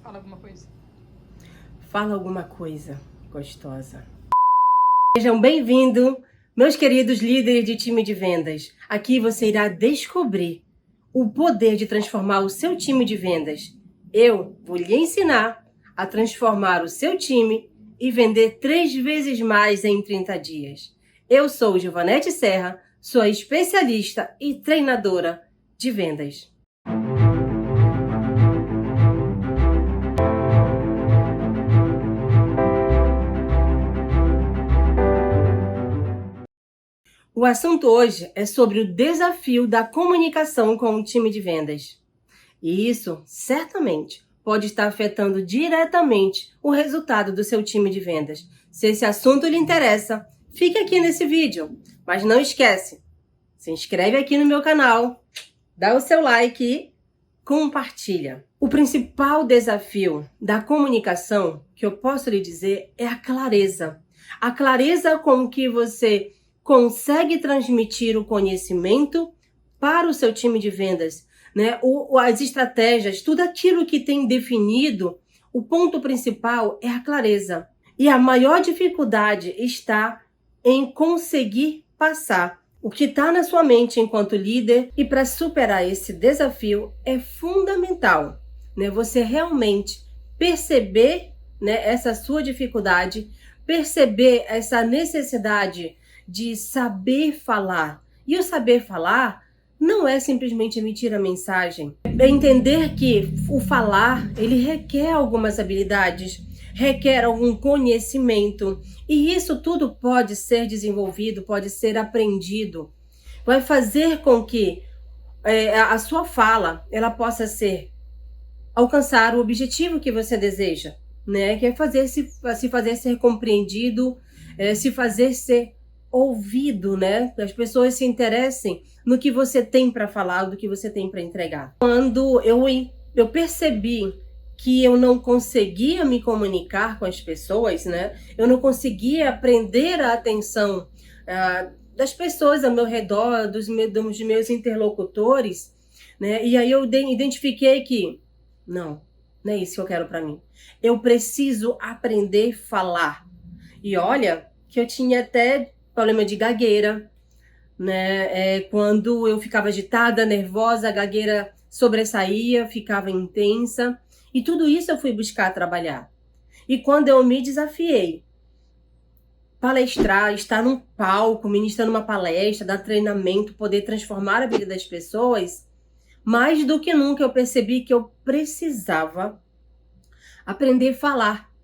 Fala alguma coisa. Fala alguma coisa gostosa. Sejam bem-vindos, meus queridos líderes de time de vendas. Aqui você irá descobrir o poder de transformar o seu time de vendas. Eu vou lhe ensinar a transformar o seu time e vender 3 vezes mais em 30 dias. Eu sou Giovanete Serra, sou especialista e treinadora de vendas. O assunto hoje é sobre o desafio da comunicação com o time de vendas. E isso, certamente, pode estar afetando diretamente o resultado do seu time de vendas. Se esse assunto lhe interessa, fique aqui nesse vídeo. Mas não esquece, se inscreve aqui no meu canal, dá o seu like e compartilha. O principal desafio da comunicação, que eu posso lhe dizer, é a clareza. A clareza com que você consegue transmitir o conhecimento para o seu time de vendas, né? As estratégias, tudo aquilo que tem definido, o ponto principal é a clareza. E a maior dificuldade está em conseguir passar o que está na sua mente enquanto líder. E para superar esse desafio é fundamental, né, você realmente perceber, né, essa sua dificuldade, perceber essa necessidade de saber falar. E o saber falar não é simplesmente emitir a mensagem. É entender que o falar, ele requer algumas habilidades, requer algum conhecimento. E isso tudo pode ser desenvolvido, pode ser aprendido. Vai fazer com que a sua fala, ela possa alcançar o objetivo que você deseja, né? Que é se fazer ser compreendido, se fazer ser ouvido, né? Que as pessoas se interessem no que você tem para falar, do que você tem para entregar. Quando eu percebi que eu não conseguia me comunicar com as pessoas, né? Eu não conseguia prender a atenção das pessoas ao meu redor, dos meus interlocutores, né? E aí eu identifiquei que não é isso que eu quero para mim. Eu preciso aprender a falar. E olha que eu tinha até problema de gagueira, né? Quando eu ficava agitada, nervosa, a gagueira sobressaía, ficava intensa. E tudo isso eu fui buscar trabalhar. E quando eu me desafiei, palestrar, estar num palco, ministrando uma palestra, dar treinamento, poder transformar a vida das pessoas, mais do que nunca eu percebi que eu precisava aprender a falar.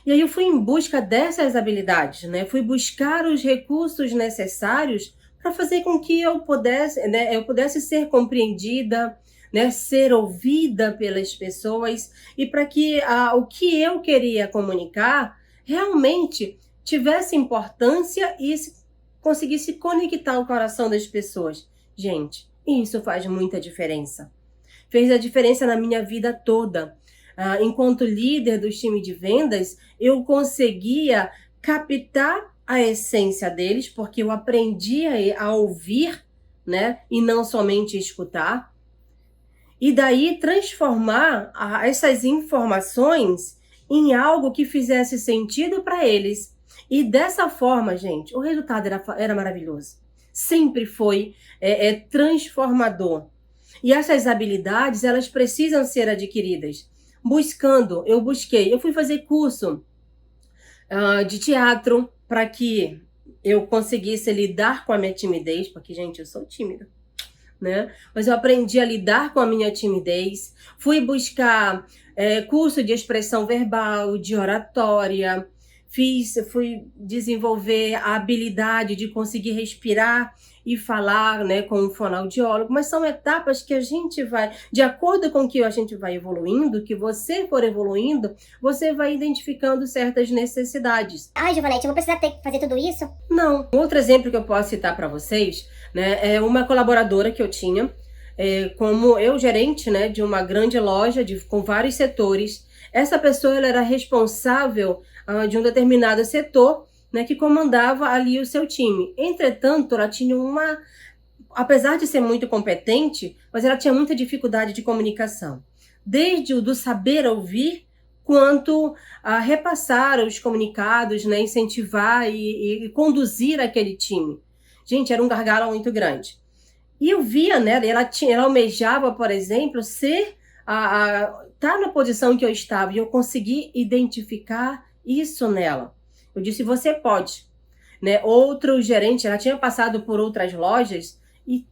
E aí eu fui em busca dessas habilidades, né? Fui buscar os recursos necessários para fazer com que eu pudesse ser compreendida, né? Ser ouvida pelas pessoas e para que o que eu queria comunicar realmente tivesse importância e conseguisse conectar o coração das pessoas. Gente, isso faz muita diferença. Fez a diferença na minha vida toda. Enquanto líder do time de vendas, eu conseguia captar a essência deles, porque eu aprendi a ouvir, né, e não somente escutar. E daí transformar essas informações em algo que fizesse sentido para eles. E dessa forma, gente, o resultado era maravilhoso. Sempre foi transformador. E essas habilidades, elas precisam ser adquiridas. Eu fui fazer curso de teatro para que eu conseguisse lidar com a minha timidez, porque, gente, eu sou tímida, né? Mas eu aprendi a lidar com a minha timidez, fui buscar curso de expressão verbal, de oratória, fui desenvolver a habilidade de conseguir respirar e falar, né, com um fonoaudiólogo, mas são etapas que a gente vai, de acordo com que a gente vai evoluindo, que você for evoluindo, você vai identificando certas necessidades. Ai, Giovanete, eu vou precisar fazer tudo isso? Não. Outro exemplo que eu posso citar para vocês, né, é uma colaboradora que eu tinha, como eu gerente, né, de uma grande loja com vários setores. Essa pessoa ela era responsável de um determinado setor, né, que comandava ali o seu time. Entretanto, ela tinha apesar de ser muito competente, mas ela tinha muita dificuldade de comunicação. desde o do saber ouvir, quanto a repassar os comunicados, né, incentivar e conduzir aquele time. Gente, era um gargalo muito grande. E eu via, né, ela almejava, por exemplo, tá na posição que eu estava, e eu consegui identificar isso nela. Eu disse, você pode. Né? Outro gerente, ela tinha passado por outras lojas, e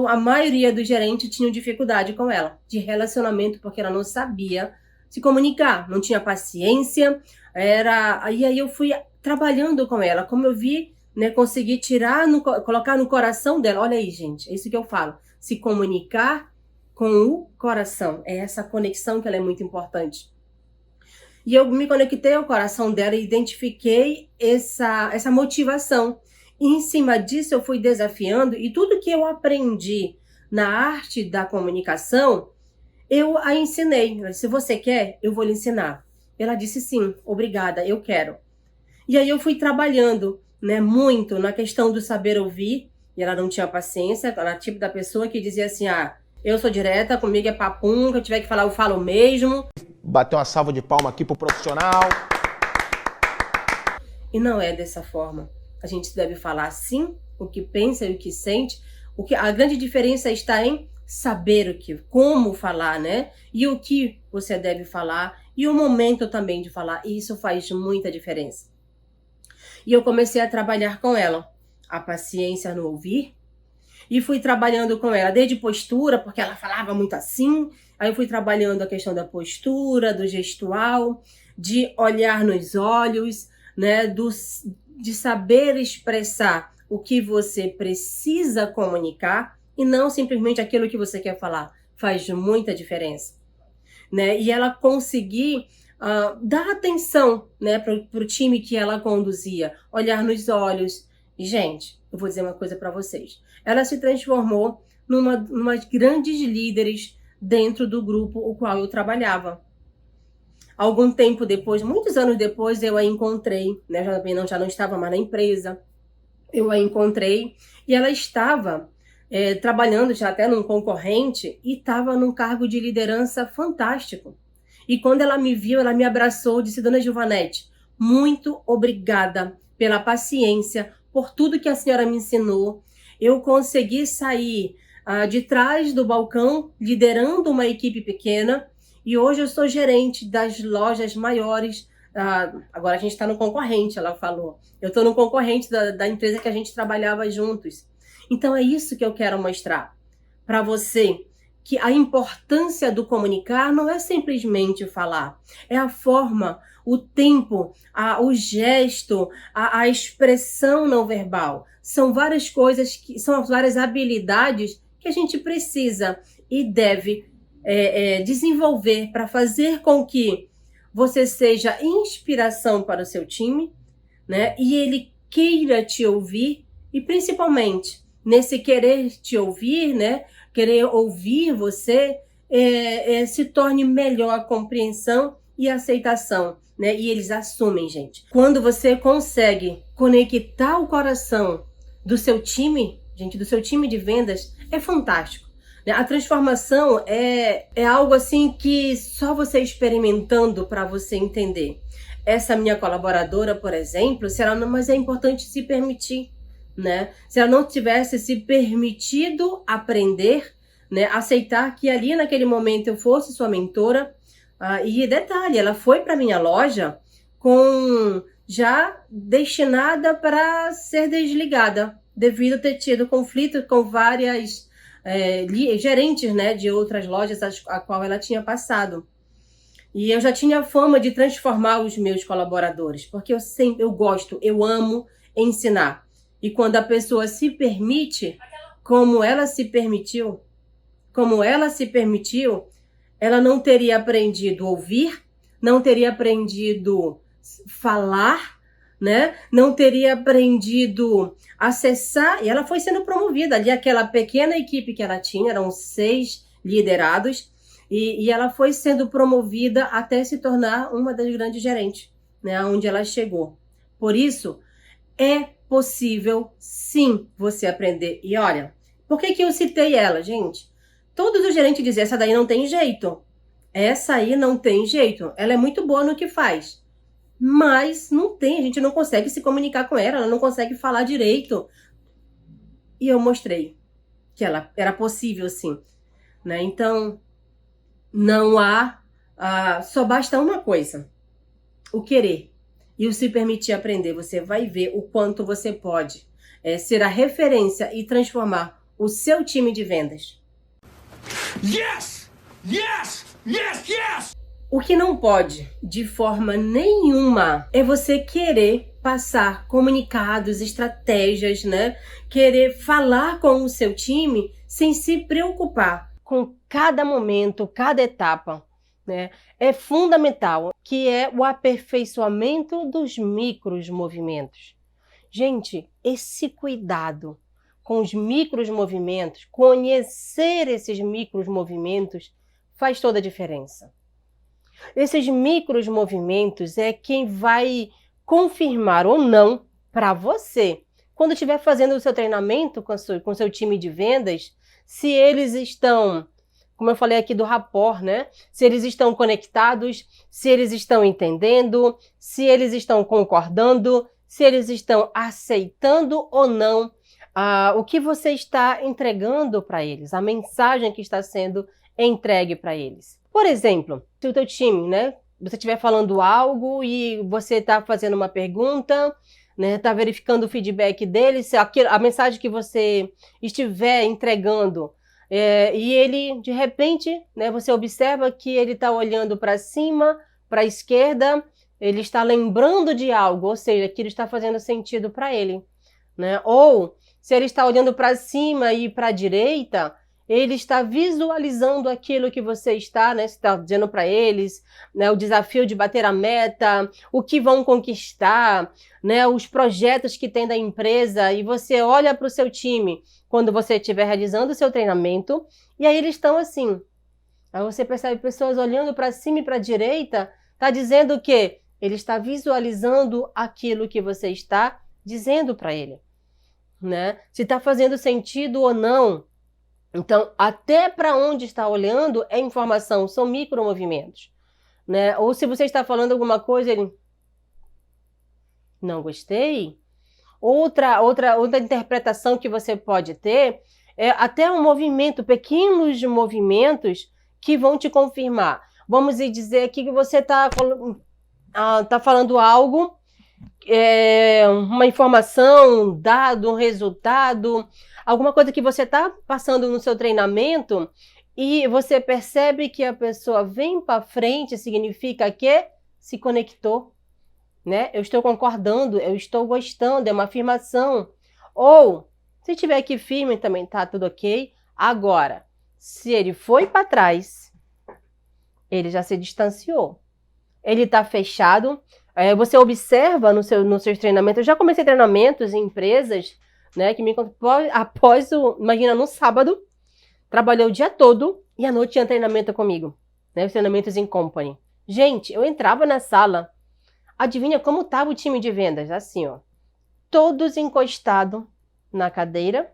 a maioria dos gerentes tinham dificuldade com ela, de relacionamento, porque ela não sabia se comunicar, não tinha paciência, e aí eu fui trabalhando com ela, como eu vi, né, consegui colocar no coração dela, olha aí, gente, é isso que eu falo, se comunicar com o coração, é essa conexão que ela é muito importante. E eu me conectei ao coração dela e identifiquei essa motivação. E em cima disso eu fui desafiando, e tudo que eu aprendi na arte da comunicação, eu a ensinei. Ela disse, se você quer, eu vou lhe ensinar. Ela disse, sim, obrigada, eu quero. E aí eu fui trabalhando, né, muito na questão do saber ouvir, e ela não tinha paciência, ela era tipo da pessoa que dizia assim, eu sou direta, comigo é papum, que eu tiver que falar, eu falo mesmo. Bater uma salva de palma aqui pro profissional. E não é dessa forma. A gente deve falar sim, o que pensa e o que sente. A grande diferença está em saber como falar, né? E o que você deve falar e o momento também de falar. E isso faz muita diferença. E eu comecei a trabalhar com ela, a paciência no ouvir, e fui trabalhando com ela desde postura, porque ela falava muito assim. Aí eu fui trabalhando a questão da postura, do gestual, de olhar nos olhos, né? De saber expressar o que você precisa comunicar e não simplesmente aquilo que você quer falar. Faz muita diferença, né? E ela conseguir dar atenção, né, para o time que ela conduzia, olhar nos olhos. E, gente, eu vou dizer uma coisa para vocês. Ela se transformou numa grandes líderes dentro do grupo o qual eu trabalhava. Algum tempo depois, muitos anos depois, eu a encontrei, né? Já não estava mais na empresa. Eu a encontrei e ela estava trabalhando já até num concorrente e estava num cargo de liderança fantástico. E quando ela me viu, ela me abraçou e disse, Dona Gilvanete, muito obrigada pela paciência, por tudo que a senhora me ensinou. Eu consegui sair de trás do balcão, liderando uma equipe pequena, e hoje eu sou gerente das lojas maiores. Agora a gente está no concorrente, ela falou. Eu estou no concorrente da empresa que a gente trabalhava juntos. Então é isso que eu quero mostrar para você, que a importância do comunicar não é simplesmente falar, é a forma, o tempo, o gesto, a expressão não verbal. São várias coisas, são várias habilidades que a gente precisa e deve desenvolver para fazer com que você seja inspiração para o seu time, né? E ele queira te ouvir e principalmente nesse querer te ouvir, né? Querer ouvir você, se torne melhor a compreensão e a aceitação, né? E eles assumem, gente. Quando você consegue conectar o coração do seu time, gente, do seu time de vendas, é fantástico. A transformação é algo assim que só você experimentando para você entender. Essa minha colaboradora, por exemplo, mas é importante se permitir, né? Se ela não tivesse se permitido aprender, né? Aceitar que ali naquele momento eu fosse sua mentora. E detalhe, ela foi para minha loja já destinada para ser desligada, devido a ter tido conflito com várias gerentes, né, de outras lojas a qual ela tinha passado. E eu já tinha fama de transformar os meus colaboradores, porque eu amo ensinar. E quando a pessoa se permite, como ela se permitiu, ela não teria aprendido a ouvir, não teria aprendido a falar, né? Não teria aprendido a acessar, e ela foi sendo promovida ali, aquela pequena equipe que ela tinha, eram 6 liderados, e ela foi sendo promovida até se tornar uma das grandes gerentes, né? Onde ela chegou. Por isso, é possível sim você aprender. E olha, por que eu citei ela, gente? Todos os gerentes diziam, essa daí não tem jeito. Essa aí não tem jeito. Ela é muito boa no que faz. Mas não tem, a gente não consegue se comunicar com ela não consegue falar direito. E eu mostrei que ela era possível sim, né? Então, não há, só basta uma coisa, o querer e o se permitir aprender. Você vai ver o quanto você pode ser a referência e transformar o seu time de vendas. Yes! Yes! Yes! Yes! O que não pode, de forma nenhuma, é você querer passar comunicados, estratégias, né? Querer falar com o seu time sem se preocupar com cada momento, cada etapa, né? É fundamental, que é o aperfeiçoamento dos micros movimentos. Gente, esse cuidado com os micros movimentos, conhecer esses micros movimentos, faz toda a diferença. Esses micros movimentos é quem vai confirmar ou não para você, quando estiver fazendo o seu treinamento com o seu time de vendas, se eles estão, como eu falei aqui do rapport, né? Se eles estão conectados, se eles estão entendendo, se eles estão concordando, se eles estão aceitando ou não o que você está entregando para eles, a mensagem que está sendo entregue para eles. Por exemplo, se o teu time, né, você estiver falando algo e você está fazendo uma pergunta, né, está verificando o feedback dele, se a mensagem que você estiver entregando e ele, de repente, né, você observa que ele está olhando para cima, para a esquerda, ele está lembrando de algo, ou seja, aquilo está fazendo sentido para ele, né? Ou se ele está olhando para cima e para a direita, ele está visualizando aquilo que você está, né? Você está dizendo para eles, né? O desafio de bater a meta, o que vão conquistar, né? Os projetos que tem da empresa, e você olha para o seu time quando você estiver realizando o seu treinamento, e aí eles estão assim. Aí você percebe pessoas olhando para cima e para a direita, está dizendo o quê? Ele está visualizando aquilo que você está dizendo para ele, né? Se está fazendo sentido ou não. Então, até para onde está olhando é informação, são micromovimentos, né? Ou se você está falando alguma coisa, ele não gostei. Outra interpretação que você pode ter é até um movimento, pequenos movimentos que vão te confirmar. Vamos dizer aqui que você está falando algo, uma informação, um dado, um resultado, alguma coisa que você está passando no seu treinamento e você percebe que a pessoa vem para frente, significa que se conectou, né? Eu estou concordando, eu estou gostando, é uma afirmação. Ou, se tiver aqui firme também tá tudo ok. Agora, se ele foi para trás, ele já se distanciou. Ele está fechado. Você observa nos seus treinamentos. Eu já comecei treinamentos em empresas, né, que me imagina, no sábado, trabalhei o dia todo e à noite tinha treinamento comigo, né, os treinamentos em company. Gente, eu entrava na sala, adivinha como estava o time de vendas? Assim, ó, todos encostados na cadeira,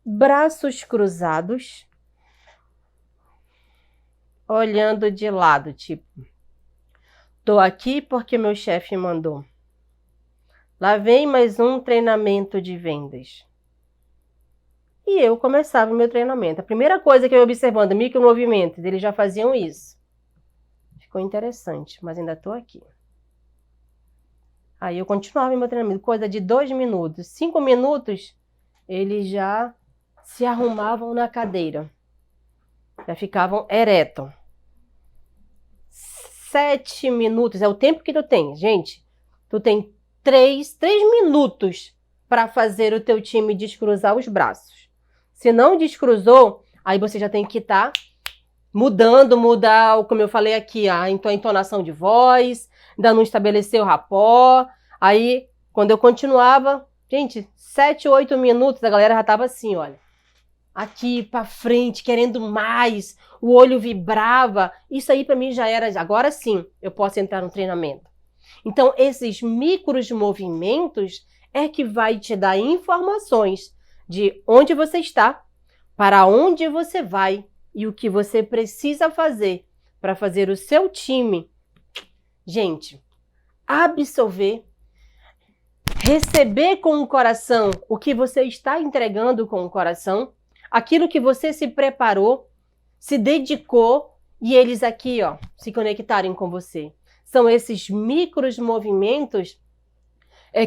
braços cruzados, olhando de lado, tipo, tô aqui porque meu chefe mandou. Lá vem mais um treinamento de vendas. E eu começava o meu treinamento. A primeira coisa que eu ia observando, micromovimentos, eles já faziam isso. Ficou interessante, mas ainda estou aqui. Aí eu continuava o meu treinamento, coisa de 2 minutos. 5 minutos, eles já se arrumavam na cadeira. Já ficavam eretos. 7 minutos, é o tempo que tu tem, gente. Tu tem 3 minutos para fazer o teu time descruzar os braços. Se não descruzou, aí você já tem que estar mudar, como eu falei aqui, a entonação de voz, ainda não estabeleceu o rapport. Aí, quando eu continuava, gente, 7, 8 minutos, a galera já estava assim, olha, aqui para frente, querendo mais, o olho vibrava. Isso aí para mim já era, agora sim, eu posso entrar no treinamento. Então, esses micros movimentos é que vai te dar informações de onde você está, para onde você vai e o que você precisa fazer para fazer o seu time, gente, absorver, receber com o coração o que você está entregando com o coração, aquilo que você se preparou, se dedicou e eles aqui, ó, se conectarem com você. São esses micros movimentos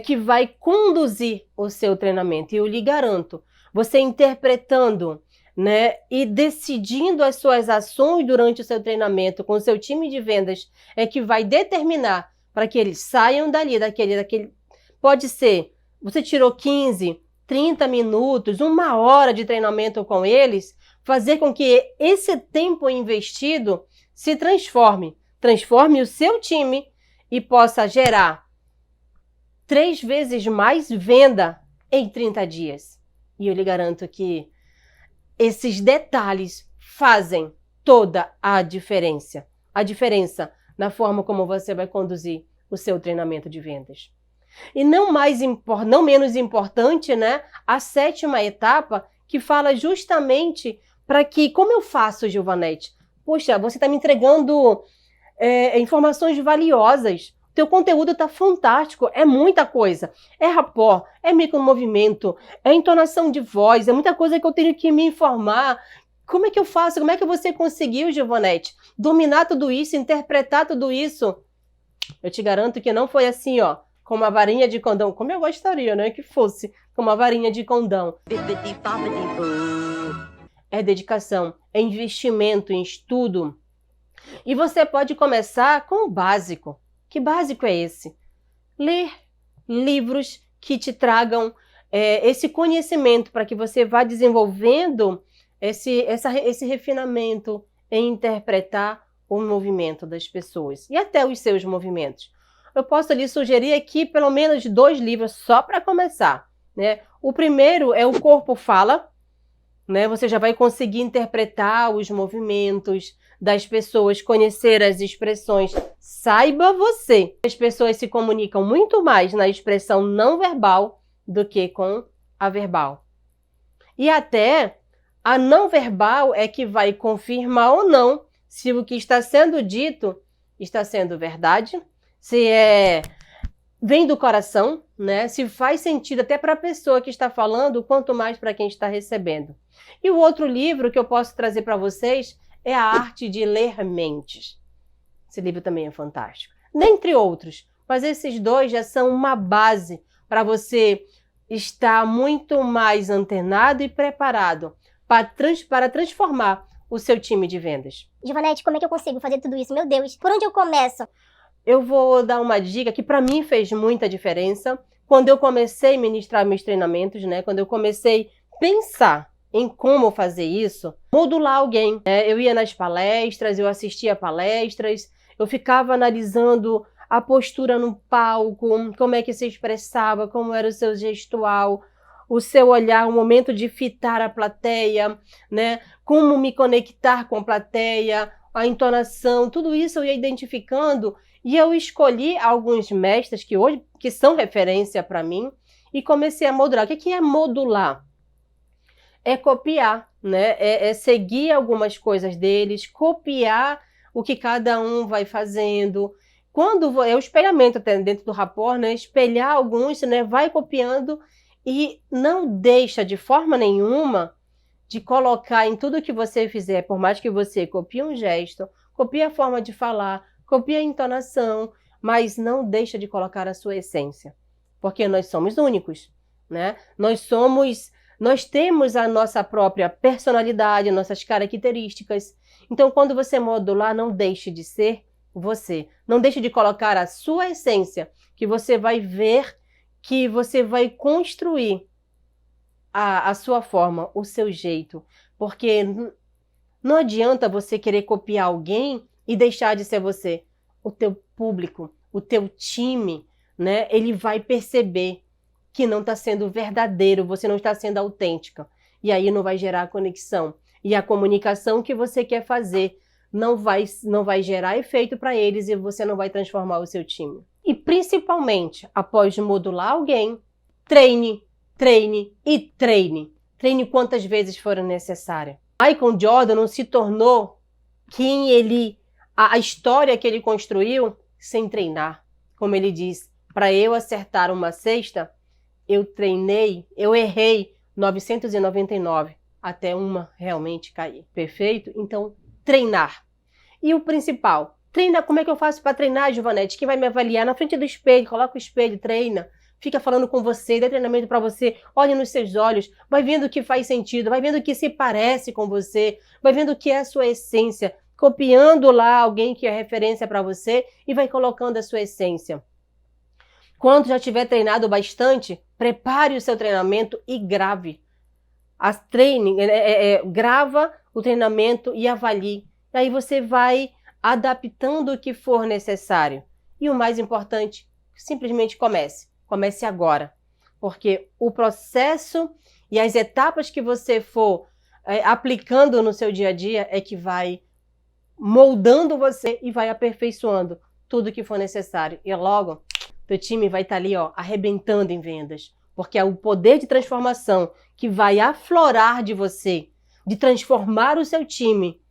que vai conduzir o seu treinamento. E eu lhe garanto, você interpretando, né, e decidindo as suas ações durante o seu treinamento com o seu time de vendas é que vai determinar para que eles saiam daquele. Pode ser, você tirou 15, 30 minutos, 1 hora de treinamento com eles, fazer com que esse tempo investido se transforme o seu time e possa gerar 3 vezes mais venda em 30 dias. E eu lhe garanto que esses detalhes fazem toda a diferença. A diferença na forma como você vai conduzir o seu treinamento de vendas. E não menos importante, né, a 7ª etapa, que fala justamente para que, como eu faço, Giovanete? Poxa, você está me entregando informações valiosas. Teu conteúdo está fantástico, é muita coisa. É rapport, é micromovimento, é entonação de voz, é muita coisa que eu tenho que me informar. Como é que eu faço? Como é que você conseguiu, Giovanete, dominar tudo isso, interpretar tudo isso? Eu te garanto que não foi assim, ó, com uma varinha de condão, como eu gostaria, né, que fosse com uma varinha de condão. É dedicação, é investimento em estudo. E você pode começar com o básico. Que básico é esse? Ler livros que te tragam esse conhecimento para que você vá desenvolvendo esse refinamento em interpretar o movimento das pessoas e até os seus movimentos. Eu posso lhe sugerir aqui pelo menos 2 livros só para começar, né? O primeiro é O Corpo Fala, né? Você já vai conseguir interpretar os movimentos das pessoas, conhecer as expressões. Saiba você, as pessoas se comunicam muito mais na expressão não verbal do que com a verbal. E até a não verbal é que vai confirmar ou não se o que está sendo dito está sendo verdade, se vem do coração, né? Se faz sentido até para a pessoa que está falando, quanto mais para quem está recebendo. E o outro livro que eu posso trazer para vocês é A Arte de Ler Mentes. Esse livro também é fantástico. Dentre outros, mas esses 2 já são uma base para você estar muito mais antenado e preparado para transformar o seu time de vendas. Giovanete, como é que eu consigo fazer tudo isso? Meu Deus, por onde eu começo? Eu vou dar uma dica que para mim fez muita diferença quando eu comecei a ministrar meus treinamentos, né? Quando eu comecei a pensar em como fazer isso, modular alguém. Eu ia nas palestras, eu assistia palestras, eu ficava analisando a postura no palco, como é que se expressava, como era o seu gestual, o seu olhar, o momento de fitar a plateia, né? Como me conectar com a plateia, a entonação, tudo isso eu ia identificando e eu escolhi alguns mestres que hoje são referência para mim e comecei a modular. O que é modular? É copiar, né? É seguir algumas coisas deles, copiar o que cada um vai fazendo. Quando é o espelhamento até dentro do rapport, né? Espelhar alguns, né? Vai copiando e não deixa de forma nenhuma de colocar em tudo que você fizer, por mais que você copie um gesto, copie a forma de falar, copie a entonação, mas não deixa de colocar a sua essência, porque nós somos únicos, né? Nós temos a nossa própria personalidade, nossas características. Então, quando você modular, não deixe de ser você. Não deixe de colocar a sua essência, que você vai ver, que você vai construir a sua forma, o seu jeito. Porque não adianta você querer copiar alguém e deixar de ser você. O teu público, o teu time, né? Ele vai perceber que não está sendo verdadeiro, você não está sendo autêntica. E aí não vai gerar conexão. E a comunicação que você quer fazer não vai gerar efeito para eles e você não vai transformar o seu time. E principalmente, após modular alguém, treine, treine e treine. Treine quantas vezes forem necessárias. Michael Jordan não se tornou quem ele a história que ele construiu sem treinar. Como ele diz, para eu acertar uma cesta, eu errei 999 até uma realmente cair. Perfeito? Então, treinar. E o principal, treina. Como é que eu faço para treinar, Giovanete? Quem vai me avaliar? Na frente do espelho, coloca o espelho, treina. Fica falando com você, dá treinamento para você, olha nos seus olhos, vai vendo o que faz sentido, vai vendo o que se parece com você, vai vendo o que é a sua essência, copiando lá alguém que é referência para você e vai colocando a sua essência. Quando já tiver treinado bastante, prepare o seu treinamento e grave. Grava o treinamento e avalie. Aí você vai adaptando o que for necessário. E o mais importante, simplesmente comece. Comece agora. Porque o processo e as etapas que você for aplicando no seu dia a dia é que vai moldando você e vai aperfeiçoando tudo que for necessário. E logo, teu time vai estar ali, ó, arrebentando em vendas. Porque é o poder de transformação que vai aflorar de você, de transformar o seu time,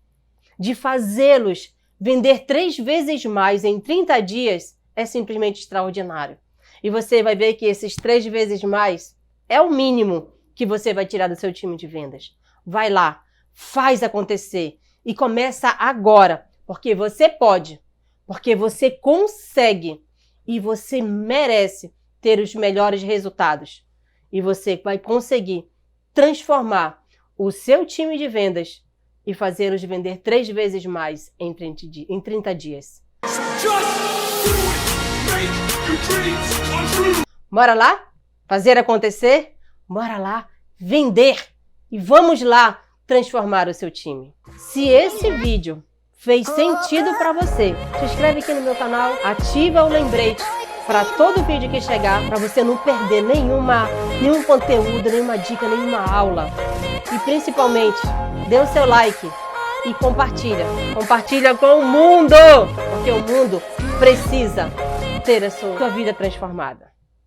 de fazê-los vender 3 vezes mais em 30 dias, é simplesmente extraordinário. E você vai ver que esses 3 vezes mais é o mínimo que você vai tirar do seu time de vendas. Vai lá, faz acontecer e começa agora, porque você pode, porque você consegue e você merece ter os melhores resultados. E você vai conseguir transformar o seu time de vendas e fazê-los vender 3 vezes mais em 30 dias. Bora lá? Fazer acontecer? Bora lá vender! E vamos lá transformar o seu time. Se esse vídeo fez sentido para você, se inscreve aqui no meu canal, ativa o lembrete para todo vídeo que chegar, para você não perder nenhum conteúdo, nenhuma dica, nenhuma aula. E principalmente, dê o seu like e compartilha. Compartilha com o mundo, porque o mundo precisa ter a sua vida transformada.